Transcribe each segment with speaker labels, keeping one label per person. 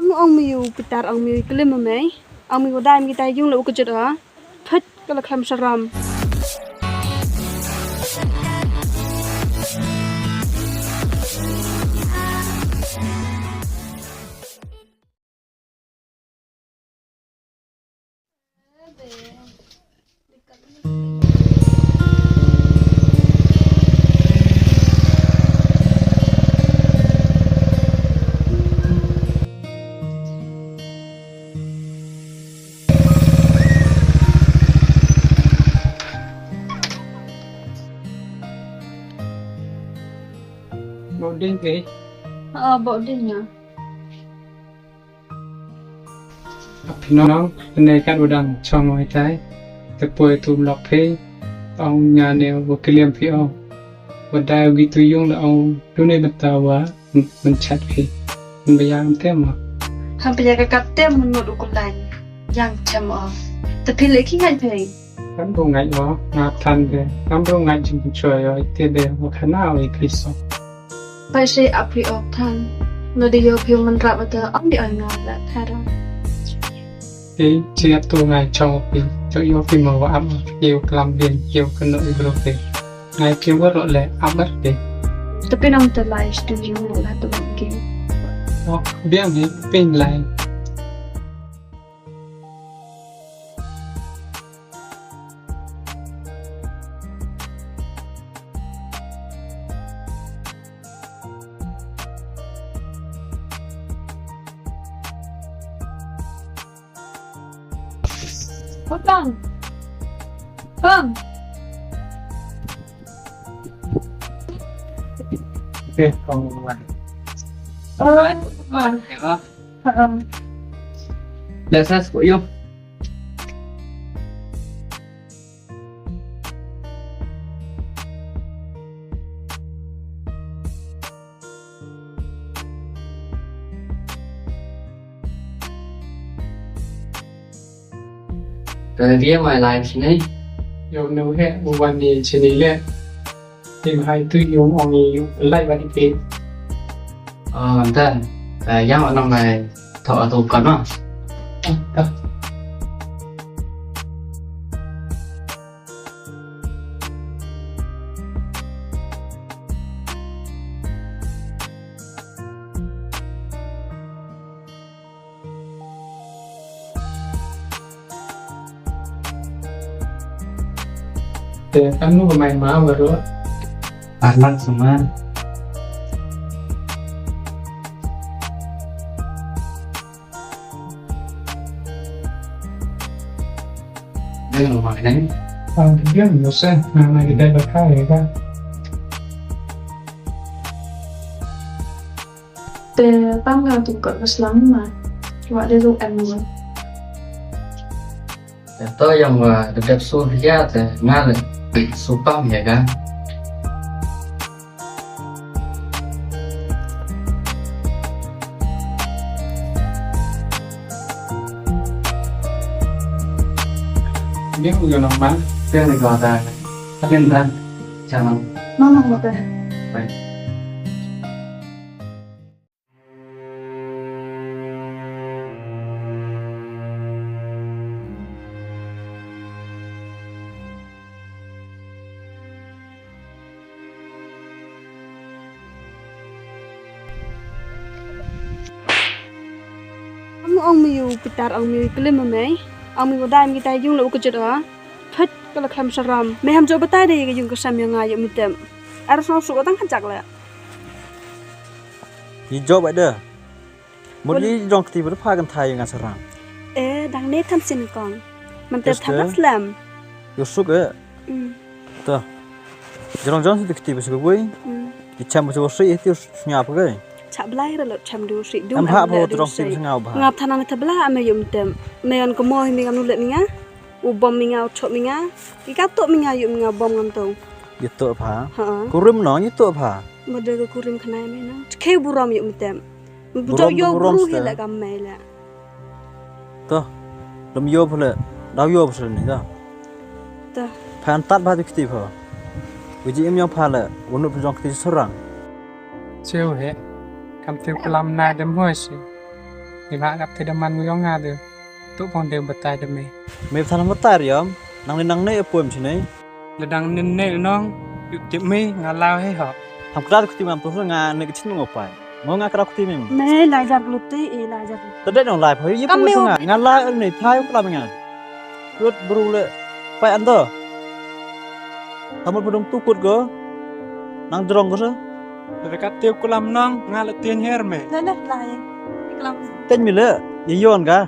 Speaker 1: ông miu gitar ông miu kelim mai ông miu dai mi tai jung lo ke jeda phet kala kham saram
Speaker 2: Boarding ke?
Speaker 1: boarding ya
Speaker 2: Pinong kenaikan udang congoi tai tepoi tum lok pe ông nhà neo vô cái liêm phi ông và đai gitu yung là ông lúc này bắt đầu mình chặt phi mình bây giờ làm thế mà
Speaker 1: hampir ya kakak menurut ukuran yang cemo tapi lagi ngai pe
Speaker 2: kan đồ ngạnh đó ngạp thành về năm đồ ngạnh chừng trời rồi tiền đề một khả nào thì khi sống
Speaker 1: ไปใช้อภิออกทันเราได้ยกพิวมันรับมาเจออ้อมดีอ่อยงานและแท้เรา
Speaker 2: cái chia tu ngày trong phi cho yêu phi màu ấm yêu làm điền yêu cái nội lực phi ngày kêu vớt lọ lẹ ấm mất phi
Speaker 1: tapi nang terlai studio lah tu mungkin
Speaker 2: đó biết gì pin lại
Speaker 1: Bang. Bang.
Speaker 2: ok còn mà
Speaker 1: Bang.
Speaker 2: là sao của yêu
Speaker 3: Rồi ghé ngoài lại sini.
Speaker 2: yêu nếu hẹn mộtวันนี้ชนิดแรกtìm hai tư yêu ông yêu lại vào đi phi
Speaker 3: Ntar. Yang orang mai thọ tụ con đó.
Speaker 2: đó để kan lu bermain mau baru
Speaker 3: Anak semua. Đây là mọi đấy.
Speaker 2: Ang dia nhiều sen nah kita berkah ya kan
Speaker 1: Te bang ngau tu kot Islam mà. Wa dia lu em luôn.
Speaker 3: Tôi yang dekat Suria teh ngal supam ya kan.
Speaker 2: biết người nào bán
Speaker 3: Cái này gọi là liên thân. Chào
Speaker 1: Mama một cái.
Speaker 3: Vậy.
Speaker 1: Ông miu gitar ông miu kelim mai ông miu dai mi tai jung lo ke jeda phet kala kham saram me ham jo batai de ke jung ke sam yang ayo mitem harus masuk otang kancak lah
Speaker 4: Hijau ada. Mungkin jong keti berpagan Thai dengan serang.
Speaker 1: dang ne tham sin kong man te tham Islam
Speaker 4: Yusuk ya. Tuh. Jong tu keti besok gue. Dicam besok sih itu nyap gue.
Speaker 1: chap lai ra lo cham du si du
Speaker 4: Em hak bawa terong sih ngau bah.
Speaker 1: ngap thanan ta bla ame yum tem me an ko moi mi ngam nu le mi nga u bom mi ngau chop mi nga ki ka to mi nga yum nga bom ngam to
Speaker 4: Itu apa?
Speaker 1: ha
Speaker 4: Kurim no itu apa?
Speaker 1: ma de ko kurim khnai me na ke buram yum tem bu do yo buru hi la kam me la
Speaker 4: Tuh. Lem yo pula. Dau yo pula ni dah.
Speaker 1: ta
Speaker 4: Phan tat bah tu keti pha. Uji em yang pha la unut jong keti serang.
Speaker 2: chiêu hết cầm tiêu cái làm này đâm hoa gì Di mak kap tidak man ngong ngadu. Tu pon dia betai demi.
Speaker 4: Mày thằng mất tài rồi không? Năng này ở poem chứ này.
Speaker 2: Ledang nene nong. Yuk demi ngalau he ho.
Speaker 4: Ham kira aku timam tuh nggak nih kecil ngopai. Mau nggak kira aku timim.
Speaker 1: Mày lại giặt lụt tí, lại giặt lụt.
Speaker 4: Tadi nong live hari ini pun nggak ngalah ini thay aku lah mengan. Buat berule. Pai anda. Kamu belum tukut go. Nang jerong go sih.
Speaker 2: Dekat tiup kolam nong ngalat tian her me.
Speaker 1: Lên lên, lại. Kelam.
Speaker 4: Tên mình lệ. Iyon ka.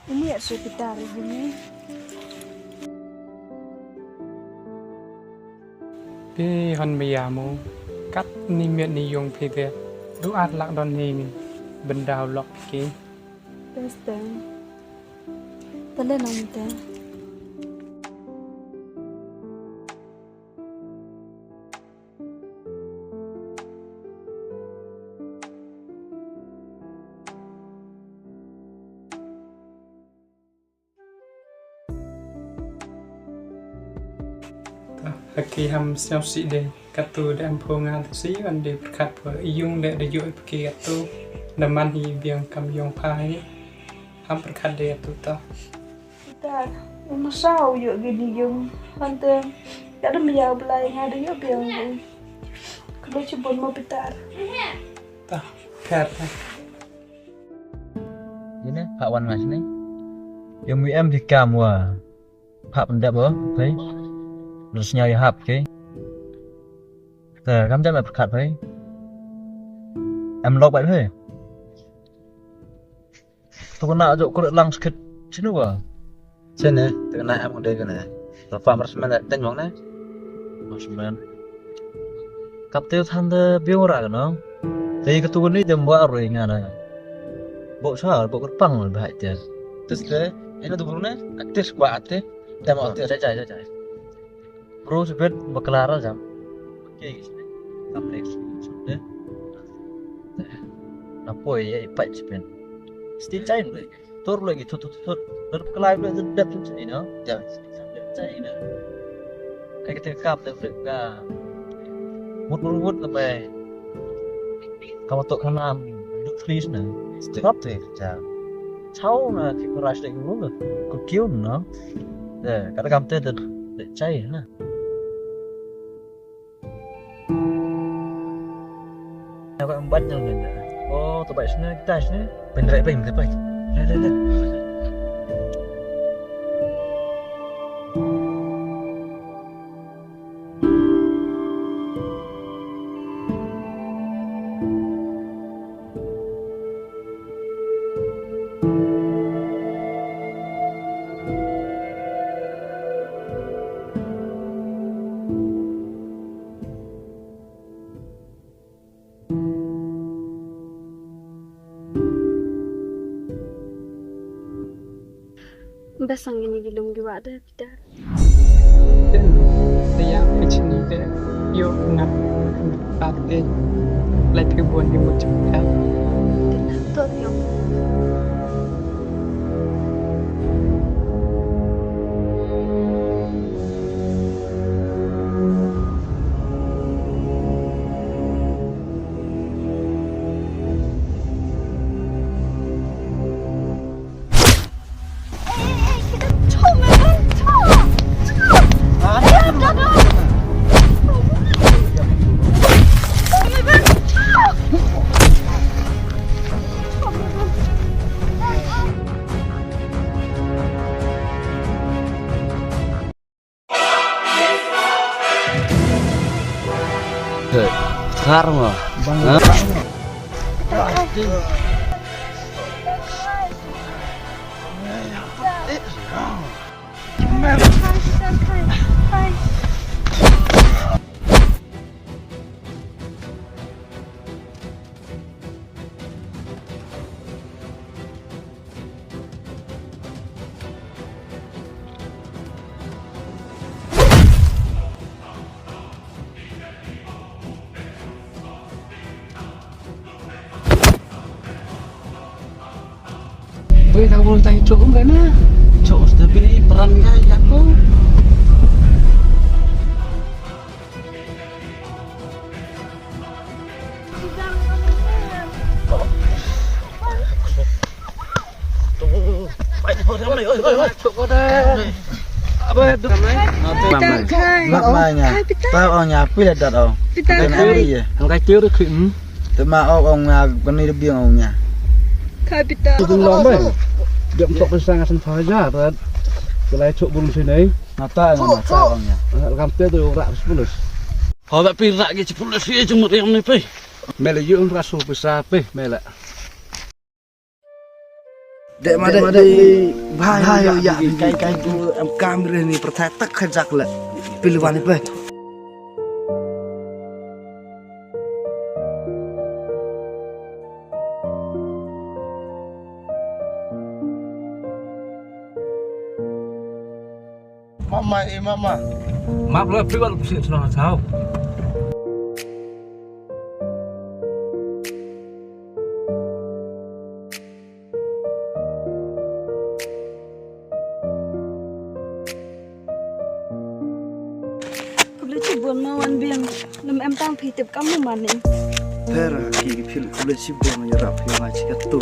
Speaker 1: Ini ya sekitar ini.
Speaker 2: Pi hon biamu. Kat ni miet ni yong pi dia. Du at lak don ni bendau lok ki.
Speaker 1: Beste. Talen nante.
Speaker 2: Haki ham siap si de katu de ampo ngan si an de berkat per iyung de de yoi pergi katu naman hi biang kam yong pai ham berkat de tu ta
Speaker 1: Kita uma sao yuk gini yung hante. Kada miya belai ngada yuk biang yung. Kalau cebon mau pitar.
Speaker 2: ta pet
Speaker 4: Ini Pak Wan Mas ni. Yang em thì cam à. Pak benda apa? Thấy. Terus nyari hap ke. Kamu jangan berkat thấy. Em log vậy thôi. Tôi có nợ chỗ có được lăng skit chứ đâu à. Trên này, từ nay em còn đây cái này. Rồi phạm rasmen là tên mong này. Rasmen. Cặp tiêu than de biêu ra cái nó. Thì cái tu này jam buat rồi nghe này. Bộ sao bộ cái pang rồi vậy chứ. Terus ke, ini tu burune aktif kuat aktif. Dia mau aktif saja. Bro sebet berkelara jam. Oke, kompleks sudah. Apa ya ipat sebet. Still cair lagi. Tur lagi tut. Berkelai lagi sedap macam ni, no? Jangan sampai cair dah. Kayak kita kap dah mereka. Mut sampai. Kamu tu kan duduk freeze na. Stop tu je. Cháu là khi có rush định luôn rồi, có cứu nó, để các cam tết để cháy nữa. Nào các ông bắt nhau mình, tụi bay xin cái tay xin, bên đây, đây.
Speaker 1: Besang ini gilum giwa ada kita.
Speaker 2: dan dia kecini de yo ngat pate lai pi buan di macam kan
Speaker 1: Tuh yang
Speaker 3: Sekarang loh.
Speaker 2: Wei tak boleh tanya cukup kan na?
Speaker 3: Cok sudah pilih perannya aku.
Speaker 5: Mak mainnya. Tahu orangnya api dah tahu. Dan api ya.
Speaker 4: Cái tiêu đó khịn.
Speaker 5: Tema orangnya beni lebih orangnya.
Speaker 1: Kapita.
Speaker 4: Đừng lo mấy. Dậm tộc bên sang sân phơi ra rồi. Cái này chỗ bùn trên đấy.
Speaker 5: Nata orangnya.
Speaker 4: Làm tiêu tôi rạ sepuluh. Họ đã pin rạ cái sepuluh sih cuma yang ni pe. Mẹ là dưỡng ra số besar pe mẹ là.
Speaker 5: Dek madek di bahaya ya kai tu am kamera ni pertai tak khajak la. Pilihan ni pe. Mama.
Speaker 4: Map là phi vào sự cho sao?
Speaker 1: Boleh cuba mawan biang. Nam em tang phi tip kamu mani.
Speaker 5: Pera ki phil kule si bon ya rap yo ma chi ka tu.